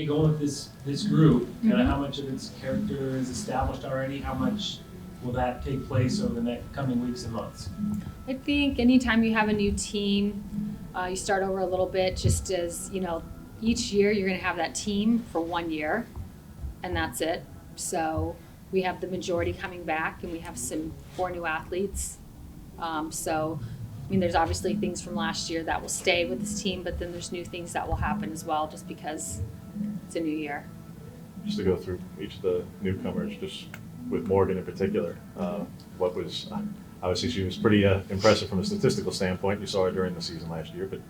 get going with this group, kind of how much of its character is established already? How much will that take place over the next coming weeks and months? I think anytime you have a new team, you start over a little bit, just as, each year you're going to have that team for 1 year, and that's it. So we have the majority coming back, and we have 4 new athletes. There's obviously things from last year that will stay with this team, but then there's new things that will happen as well, just because it's a new year. Just to go through each of the newcomers, just with Morgan in particular, what was obviously she was pretty impressive from a statistical standpoint. You saw her during the season last year, but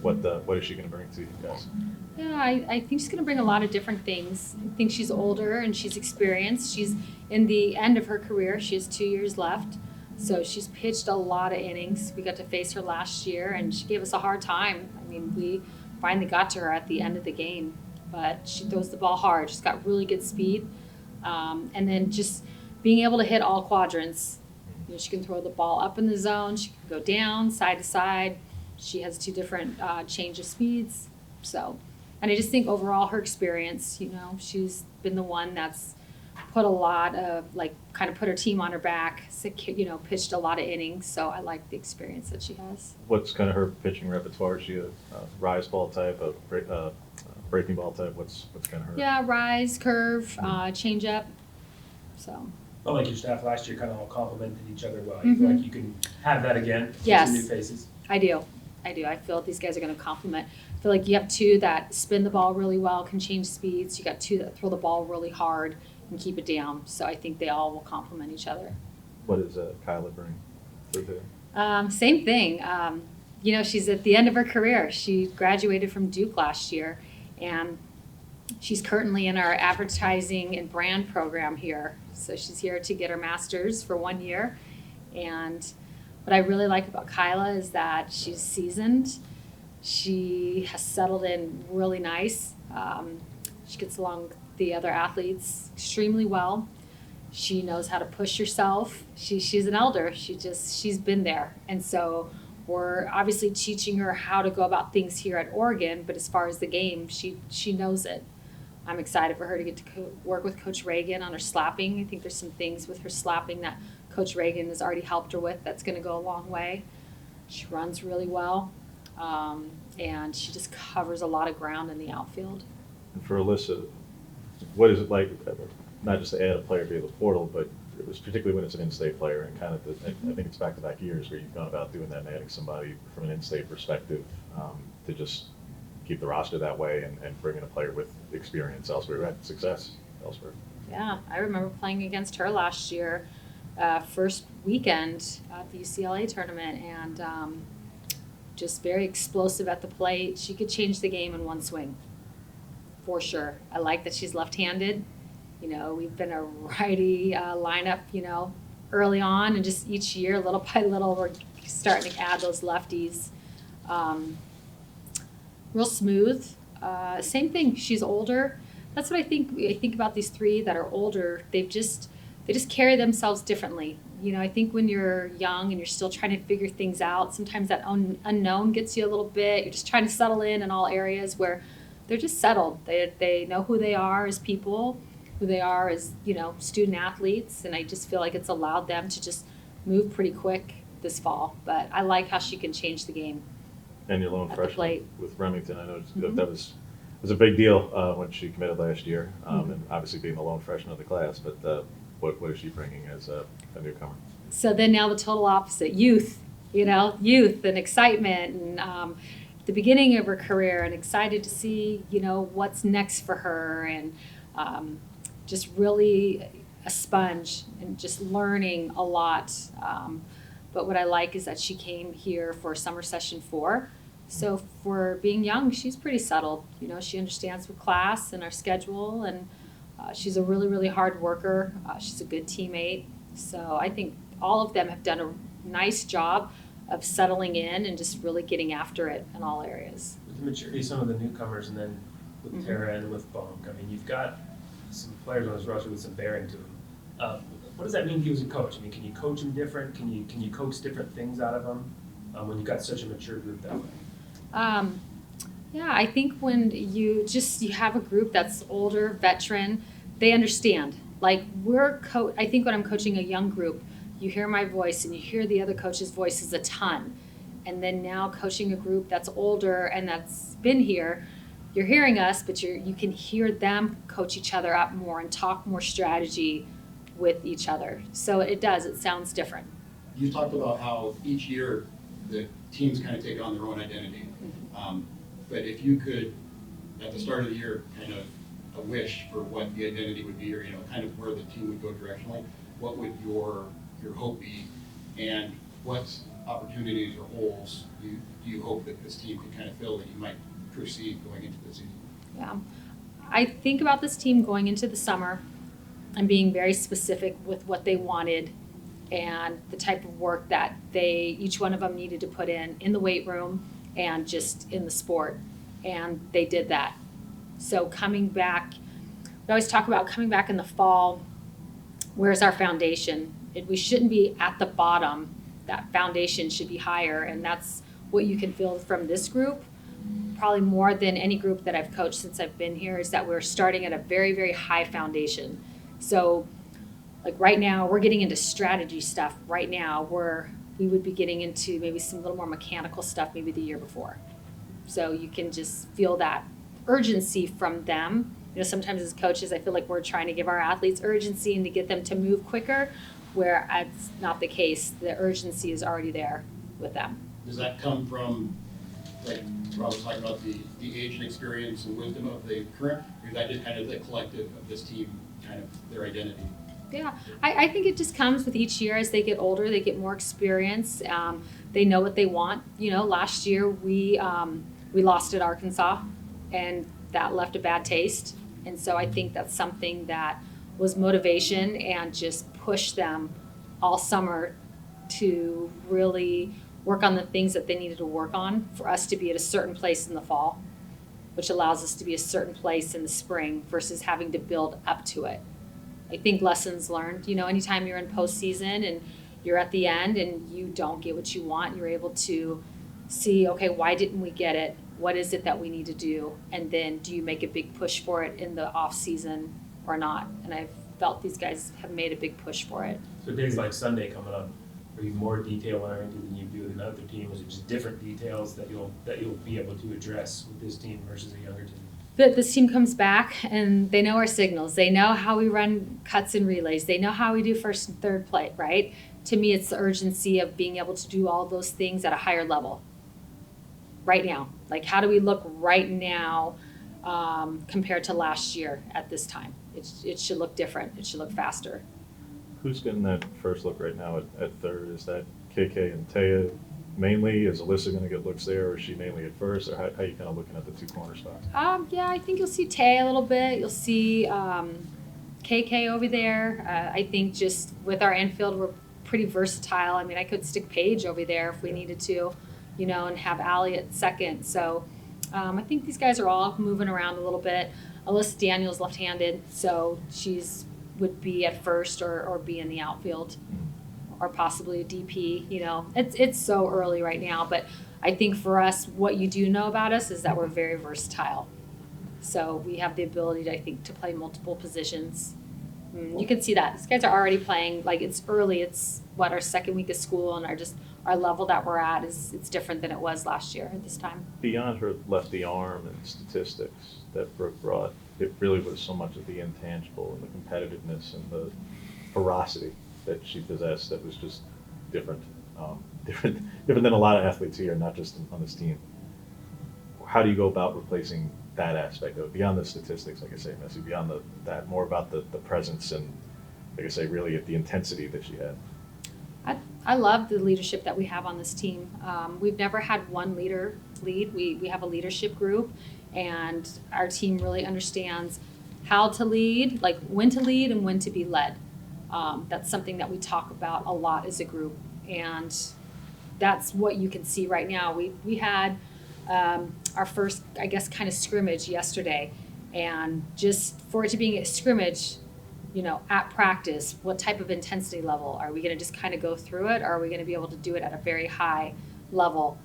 what is she going to bring to you guys? Yeah, I think she's going to bring a lot of different things. I think she's older and she's experienced. She's in the end of her career. She has 2 years left. So she's pitched a lot of innings. We got to face her last year, and she gave us a hard time. We finally got to her at the end of the game, but she throws the ball hard. She's got really good speed. And then just being able to hit all quadrants. She can throw the ball up in the zone. She can go down, side to side. She has 2 different change of speeds. And I just think overall her experience, she's been the one that's put a lot of, kind of put her team on her back, pitched a lot of innings. So I like the experience that she has. What's kind of her pitching repertoire? Is she a rise ball type, a breaking ball type? What's kind of her? Yeah, rise, curve, change up. So. Felt like your staff last year kind of all complemented each other well. You feel like you can have that again with some new faces? I do. I feel like these guys are going to complement. I feel like you have 2 that spin the ball really well, can change speeds. You got 2 that throw the ball really hard and keep it down. So I think they all will complement each other. What does Kyla bring to the? Same thing. She's at the end of her career. She graduated from Duke last year, and she's currently in our advertising and brand program here. So she's here to get her master's for 1 year. And what I really like about Kyla is that she's seasoned. She has settled in really nice. She gets along with the other athletes extremely well. She knows how to push herself. She's an elder. She's been there. And so we're obviously teaching her how to go about things here at Oregon, but as far as the game, she knows it. I'm excited for her to get to work with Coach Reagan on her slapping. I think there's some things with her slapping that Coach Reagan has already helped her with that's going to go a long way. She runs really well, and she just covers a lot of ground in the outfield. And for Alyssa, what is it like, not just to add a player via the portal, but it was particularly when it's an in-state player, and kind of I think it's back-to-back years where you've gone about doing that and adding somebody from an in-state perspective to just keep the roster that way and bring in a player with experience elsewhere who had success elsewhere. Yeah, I remember playing against her last year, first weekend at the UCLA tournament, and just very explosive at the plate. She could change the game in one swing, for sure. I like that she's left-handed. We've been a righty lineup, early on, and just each year, little by little, we're starting to add those lefties. Real smooth. Same thing. She's older. That's what I think. I think about these 3 that are older. They just carry themselves differently. I think when you're young and you're still trying to figure things out, sometimes that unknown gets you a little bit. You're just trying to settle in all areas where they're just settled. They know who they are as people, who they are as student athletes, and I just feel like it's allowed them to just move pretty quick this fall. But I like how she can change the game. And your lone freshman with Remington, I know that was a big deal when she committed last year, and obviously being the lone freshman of the class. But what is she bringing as a newcomer? So then now the total opposite, youth and excitement, and the beginning of her career, and excited to see what's next for her, and just really a sponge and just learning a lot. But what I like is that she came here for summer session 4. So for being young, she's pretty settled. She understands her class and our schedule, and she's a really, really hard worker. She's a good teammate. So I think all of them have done a nice job of settling in and just really getting after it in all areas. With the maturity of some of the newcomers, and then with Tara and with Bonk, you've got some players on this roster with some bearing to them. What does that mean to you as a coach? Can you coach them different? Can you coax different things out of them when you've got such a mature group that way? Yeah, I think when you have a group that's older, veteran, they understand. Like I think when I'm coaching a young group, you hear my voice and you hear the other coach's voices a ton. And then now coaching a group that's older and that's been here, you're hearing us, but you can hear them coach each other up more and talk more strategy with each other. So it sounds different. You talked about how each year the teams kind of take on their own identity. But if you could, at the start of the year, kind of a wish for what the identity would be, or kind of where the team would go directionally, what would your hope be, and what opportunities or holes do you hope that this team could kind of fill that you might perceive going into the season? Yeah, I think about this team going into the summer and being very specific with what they wanted and the type of work that each one of them needed to put in the weight room and just in the sport. And they did that. So coming back, we always talk about coming back in the fall, where's our foundation? We shouldn't be at the bottom. That foundation should be higher. And that's what you can feel from this group, probably more than any group that I've coached since I've been here, is that we're starting at a very, very high foundation. So like right now, we're getting into strategy stuff right now where we would be getting into maybe some little more mechanical stuff maybe the year before. So you can just feel that urgency from them. Sometimes as coaches, I feel like we're trying to give our athletes urgency and to get them to move quicker, where it's not the case. The urgency is already there with them. Does that come from, like Rob was talking about, the age and experience and wisdom of the current, or is that just kind of the collective of this team, kind of their identity? Yeah, I think it just comes with each year as they get older, they get more experience. They know what they want. Last year we lost at Arkansas, and that left a bad taste. And so I think that's something that was motivation and just pushed them all summer to really work on the things that they needed to work on for us to be at a certain place in the fall, which allows us to be a certain place in the spring versus having to build up to it. I think lessons learned, anytime you're in postseason and you're at the end and you don't get what you want, you're able to see, okay, why didn't we get it? What is it that we need to do? And then do you make a big push for it in the off season or not? And I've felt these guys have made a big push for it. So days like Sunday coming up, are you more detail oriented than you do with another team? Is it just different details that you'll be able to address with this team versus a younger team? But this team comes back and they know our signals. They know how we run cuts and relays. They know how we do first and third play, right? To me, it's the urgency of being able to do all those things at a higher level right now. Like, how do we look right now compared to last year at this time? It should look different. It should look faster. Who's getting that first look right now at third? Is that KK and Taya mainly? Is Alyssa going to get looks there, or is she mainly at first? Or how are you kind of looking at the two corner spots? Yeah, I think you'll see Tay a little bit. You'll see KK over there. I think just with our infield, we're pretty versatile. I mean, I could stick Paige over there if we needed to, and have Allie at second. So I think these guys are all moving around a little bit. Alyssa Daniels left-handed, so would be at first or be in the outfield. Or possibly a DP, It's so early right now, but I think for us, what you do know about us is that we're very versatile. So we have the ability, I think, to play multiple positions. You can see that. These guys are already playing, like it's early. It's our second week of school, and our level that we're at it's different than it was last year at this time. Beyond her lefty arm and statistics that Brooke brought, it really was so much of the intangible and the competitiveness and the ferocity that she possessed that was just different than a lot of athletes here, not just on this team. How do you go about replacing that aspect of it, beyond the statistics, like I say, Messy, beyond that, more about the presence and, like I say, really at the intensity that she had? I love the leadership that we have on this team. We've never had one leader lead. We have a leadership group, and our team really understands how to lead, like when to lead and when to be led. That's something that we talk about a lot as a group, and that's what you can see right now. We had our first, I guess, kind of scrimmage yesterday, and just for it to be a scrimmage, at practice, what type of intensity level? Are we going to just kind of go through it, or are we going to be able to do it at a very high level,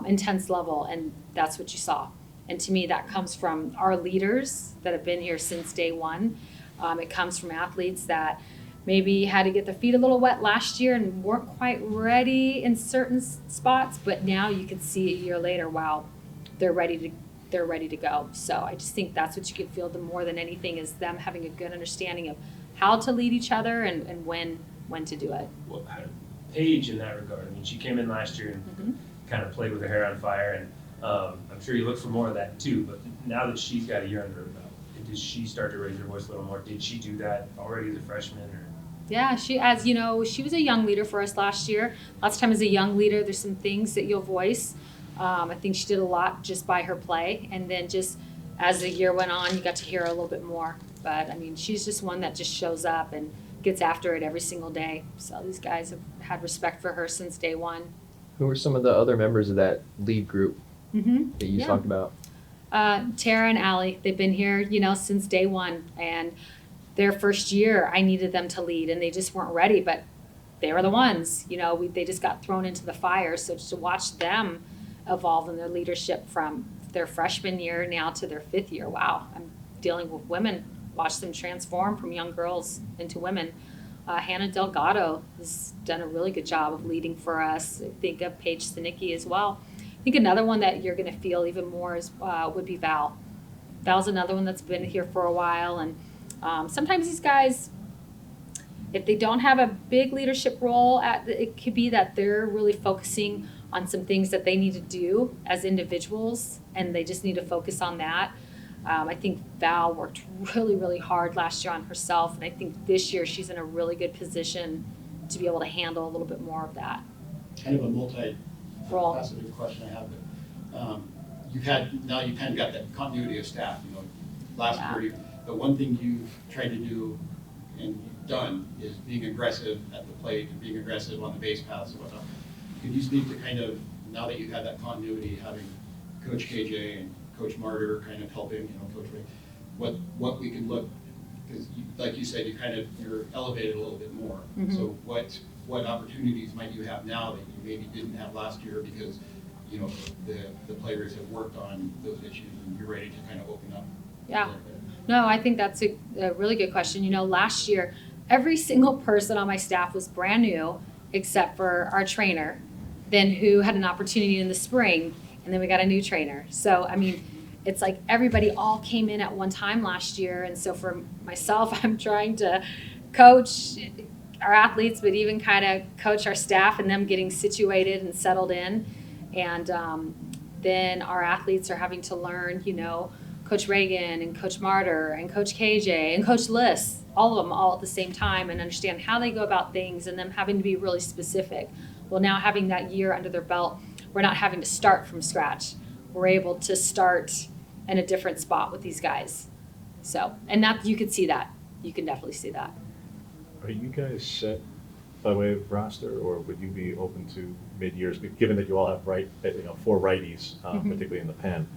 intense level? And that's what you saw. And to me, that comes from our leaders that have been here since day one. It comes from athletes that maybe had to get their feet a little wet last year and weren't quite ready in certain spots, but now you can see a year later, wow, they're ready to go. So I just think that's what you can feel the more than anything is them having a good understanding of how to lead each other and when to do it. Well, Paige, in that regard, I mean, she came in last year and kind of played with her hair on fire, and I'm sure you look for more of that too. But now that she's got a year under her belt, did she start to raise her voice a little more? Did she do that already as a freshman? Or? Yeah, she was a young leader for us last year. Lots of time as a young leader, there's some things that you'll voice. I think she did a lot just by her play, and then just as the year went on, you got to hear her a little bit more. But I mean, she's just one that just shows up and gets after it every single day. So these guys have had respect for her since day one. Who are some of the other members of that lead group that you talked about? Tara and Allie, they've been here, since day one. And their first year, I needed them to lead, and they just weren't ready. But they were the ones, they just got thrown into the fire. So just to watch them evolve in their leadership from their freshman year now to their fifth year, wow, I'm dealing with women. Watch them transform from young girls into women. Hannah Delgado has done a really good job of leading for us. I think of Paige Sinicki as well. I think another one that you're going to feel even more is would be Val. Val's another one that's been here for a while, and sometimes these guys, if they don't have a big leadership role, it could be that they're really focusing on some things that they need to do as individuals, and they just need to focus on that. I think Val worked really, really hard last year on herself, and I think this year she's in a really good position to be able to handle a little bit more of that. Kind of a multi-faceted question I have. But, you've kind of got that continuity of staff. Last year, the one thing you've tried to do and you've done is being aggressive at the plate and being aggressive on the base paths and whatnot. Could you speak to kind of, now that you've had that continuity, having Coach KJ and Coach Martyr kind of helping, Coach Ray, what we can look, because like you said, you're elevated a little bit more. So what opportunities might you have now that you maybe didn't have last year because, the players have worked on those issues and you're ready to kind of open up? Yeah. No, I think that's a really good question. Last year, every single person on my staff was brand new except for our trainer, then who had an opportunity in the spring, and then we got a new trainer. So, I mean, it's like everybody all came in at one time last year. And so for myself, I'm trying to coach our athletes, but even kind of coach our staff and them getting situated and settled in. And then our athletes are having to learn, Coach Reagan and Coach Martyr and Coach KJ and Coach Liss, all of them all at the same time, and understand how they go about things and them having to be really specific. Well, now having that year under their belt, we're not having to start from scratch. We're able to start in a different spot with these guys. So, and that you can see that. You can definitely see that. Are you guys set by way of roster, or would you be open to mid-years, given that you all have four righties, particularly in the pen?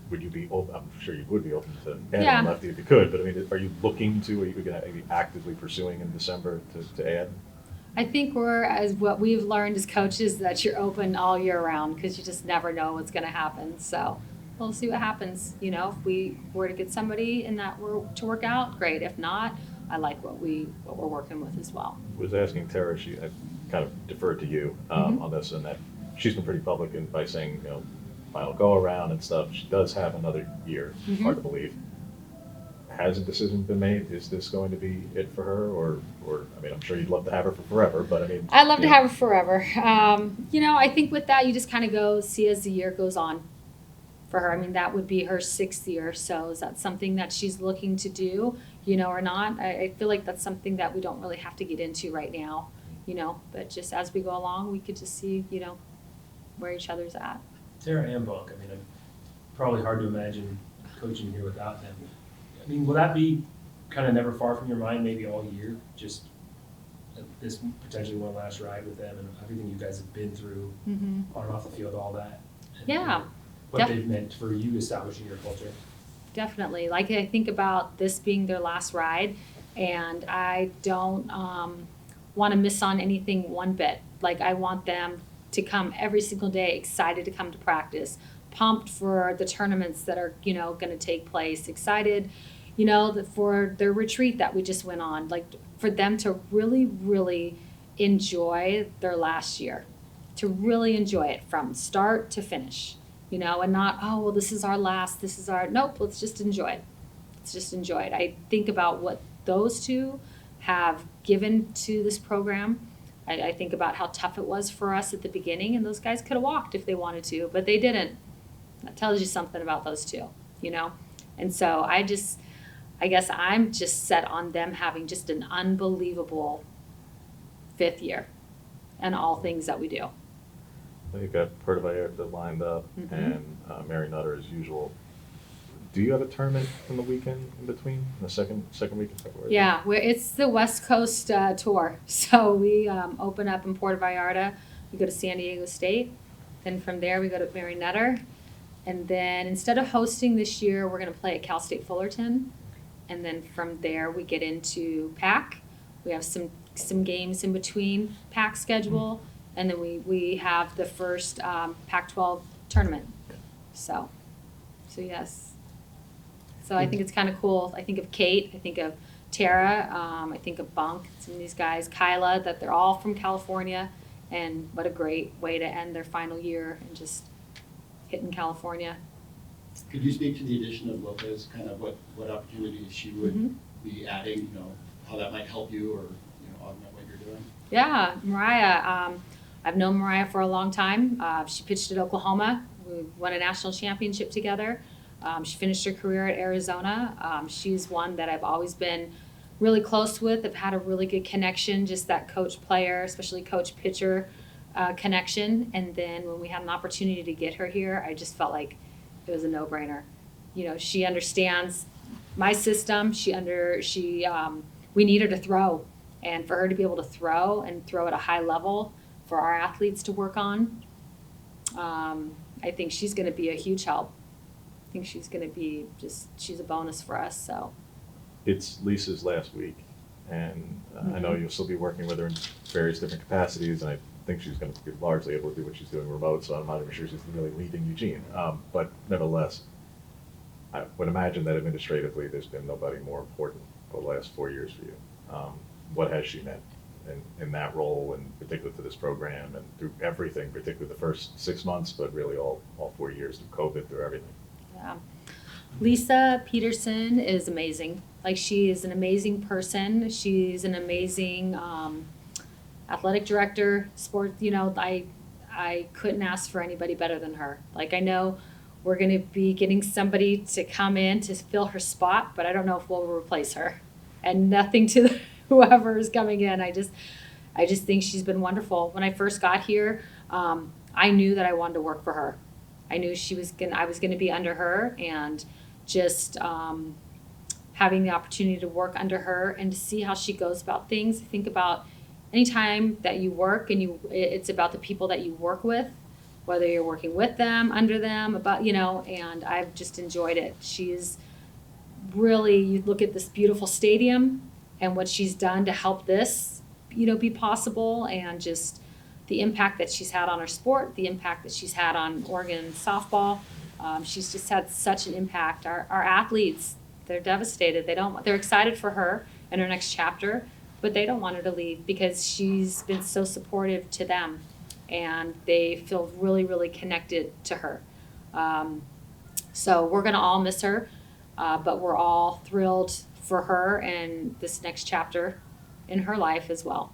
Would you be open? I'm sure you would be open to adding lefty if you could, but I mean, are you looking to, are you going to be actively pursuing in December to add? I think what we've learned as coaches, that you're open all year round because you just never know what's going to happen. So we'll see what happens. If we were to get somebody in that to work out, great. If not, I like what we're working with as well. I was asking Tara, I kind of deferred to you on this, and that she's been pretty public by saying, final go around and stuff. She does have another year. Hard to believe. Has a decision been made? Is this going to be it for her, or I mean, I'm sure you'd love to have her for forever, but I mean, I'd love to have her forever. I think with that, you just kind of go see as the year goes on for her. I mean, that would be her 6th year. So is that something that she's looking to do, or not? I feel like that's something that we don't really have to get into right now, but just as we go along, we could just see, where each other's at. Tara and Bonk, I mean, probably hard to imagine coaching here without them. I mean, will that be kind of never far from your mind, maybe all year, just this potentially one last ride with them and everything you guys have been through on and off the field, all that? And what they've meant for you establishing your culture. Definitely. Like, I think about this being their last ride, and I don't want to miss on anything one bit. Like, I want them to come every single day excited to come to practice, pumped for the tournaments that are, you know, going to take place, excited, you know, for their retreat that we just went on, like for them to really, really enjoy their last year, to really enjoy it from start to finish, you know, and not, oh, well, this is our last, this is our, nope, let's just enjoy it. Let's just enjoy it. I think about what those two have given to this program. I think about how tough it was for us at the beginning, and those guys could have walked if they wanted to, but they didn't. That tells you something about those two, you know? And so I guess I'm just set on them having just an unbelievable 5th year and all things that we do. Well, you've got Puerto Vallarta lined up, Mhm. and Mary Nutter as usual. Do you have a tournament in the weekend in between, the second week of February? Yeah, it's the West Coast tour. So we open up in Puerto Vallarta. We go to San Diego State. Then from there, we go to Mary Nutter. And then instead of hosting this year, we're going to play at Cal State Fullerton. And then from there, we get into PAC. We have some games in between PAC schedule. And then we have the first Pac-12 tournament. So yes. So I think it's kind of cool. I think of Kate. I think of Tara. I think of Bunk. Some of these guys, Kyla, that they're all from California. And what a great way to end their final year and just hitting California. Could you speak to the addition of Lopez, kind of what opportunities she would Mhm. be adding, you know, how that might help you or, you know, augment what you're doing? Yeah, Mariah. I've known Mariah for a long time. She pitched at Oklahoma. We won a national championship together. She finished her career at Arizona. She's one that I've always been really close with. I've had a really good connection, just that coach-player, especially coach-pitcher connection. And then when we had an opportunity to get her here, I just felt like it was a no-brainer. You know, she understands my system. We need her to throw. And for her to be able to throw and throw at a high level for our athletes to work on, I think she's going to be a huge help. I think she's going to be she's a bonus for us. So It's Lisa's last week, and I know you'll still be working with her in various different capacities, and I think she's going to be largely able to do what she's doing remote, so I'm not even sure she's really leaving Eugene. But nevertheless, I would imagine that administratively there's been nobody more important for the last 4 years for you. What has she meant in that role, and particularly to this program, and through everything, particularly the first 6 months, but really all 4 years through COVID, through everything? yeah. Lisa Peterson is amazing. Like, she is an amazing person. She's an amazing athletic director, sport. You know, I couldn't ask for anybody better than her. Like, I know we're going to be getting somebody to come in to fill her spot, but I don't know if we'll replace her. And nothing to whoever is coming in. I just think she's been wonderful. When I first got here, I knew that I wanted to work for her. I knew I was gonna be under her, and just having the opportunity to work under her and to see how she goes about things. Think about anytime that you work and it's about the people that you work with, whether you're working with them, under them, and I've just enjoyed it. She's really, you look at this beautiful stadium and what she's done to help this, be possible, and just the impact that she's had on our sport, the impact that she's had on Oregon softball. She's just had such an impact. Our athletes, they're devastated. They're excited for her and her next chapter, but they don't want her to leave because she's been so supportive to them, and they feel really, really connected to her. So we're going to all miss her, but we're all thrilled for her and this next chapter in her life as well.